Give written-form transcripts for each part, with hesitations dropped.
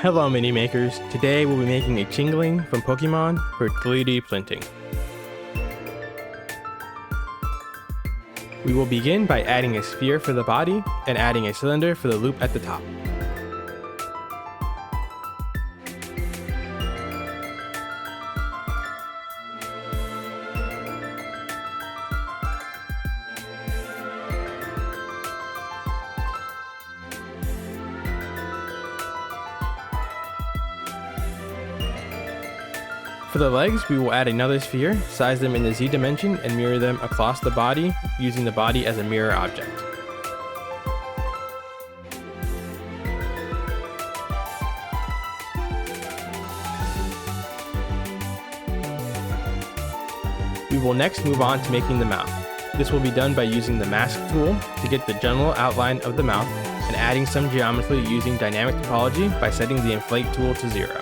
Hello mini makers, today we'll be making a Chingling from Pokemon for 3D printing. We will begin by adding a sphere for the body and adding a cylinder for the loop at the top. For the legs, we will add another sphere, size them in the Z dimension, and mirror them across the body, using the body as a mirror object. We will next move on to making the mouth. This will be done by using the mask tool to get the general outline of the mouth, and adding some geometry using dynamic topology by setting the inflate tool to 0.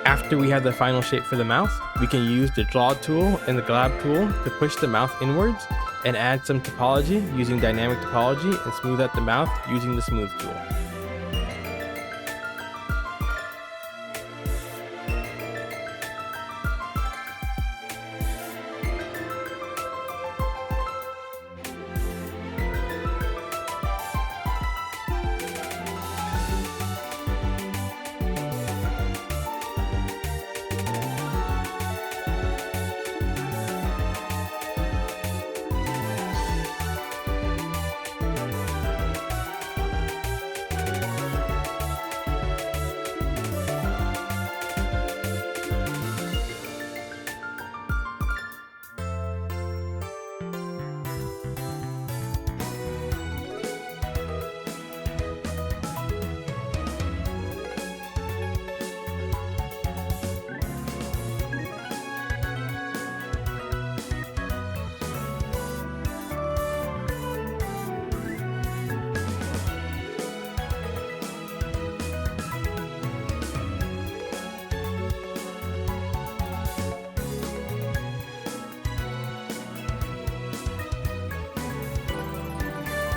After we have the final shape for the mouth, we can use the draw tool and the grab tool to push the mouth inwards and add some topology using dynamic topology and smooth out the mouth using the smooth tool.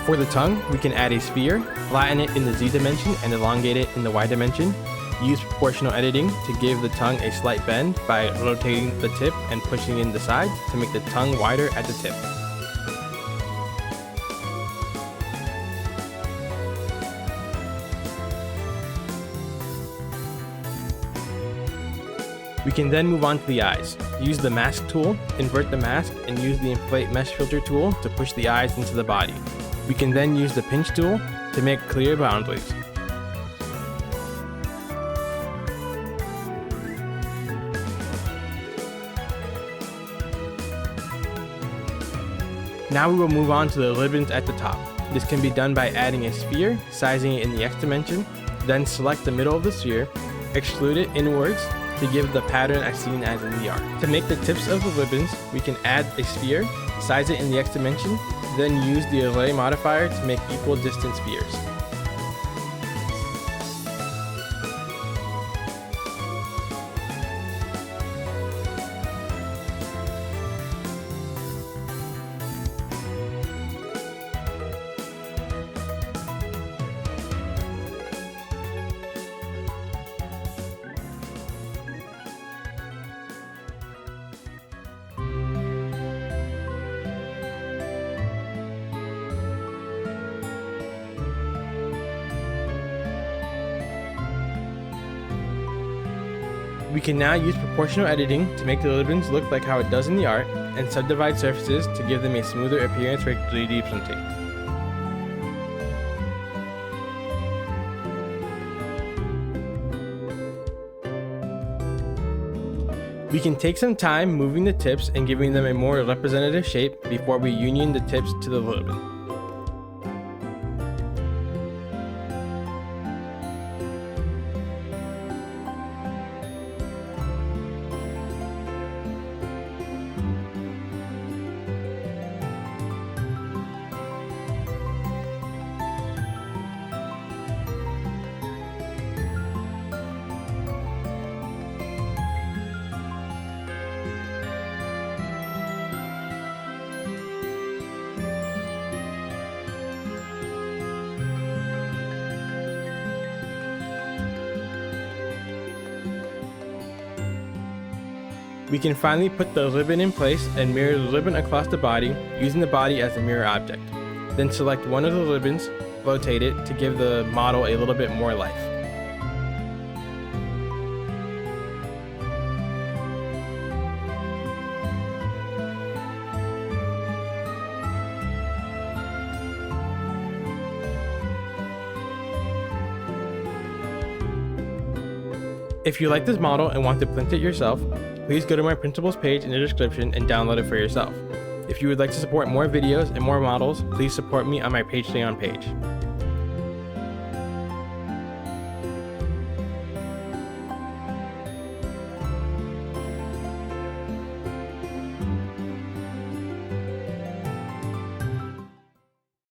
For the tongue, we can add a sphere, flatten it in the Z dimension and elongate it in the Y dimension. Use proportional editing to give the tongue a slight bend by rotating the tip and pushing in the sides to make the tongue wider at the tip. We can then move on to the eyes. Use the mask tool, invert the mask, and use the inflate mesh filter tool to push the eyes into the body. We can then use the pinch tool to make clear boundaries. Now we will move on to the ribbons at the top. This can be done by adding a sphere, sizing it in the X dimension, then select the middle of the sphere, extrude it inwards to give the pattern as seen as in the art. To make the tips of the ribbons, we can add a sphere, size it in the X dimension, then use the array modifier to make equal distance spheres. We can now use proportional editing to make the ribbons look like how it does in the art, and subdivide surfaces to give them a smoother appearance for 3D printing. We can take some time moving the tips and giving them a more representative shape before we union the tips to the ribbon. We can finally put the ribbon in place and mirror the ribbon across the body using the body as a mirror object. Then select one of the ribbons, rotate it to give the model a little bit more life. If you like this model and want to print it yourself, please go to my printables page in the description and download it for yourself. If you would like to support more videos and more models, please support me on my Patreon page.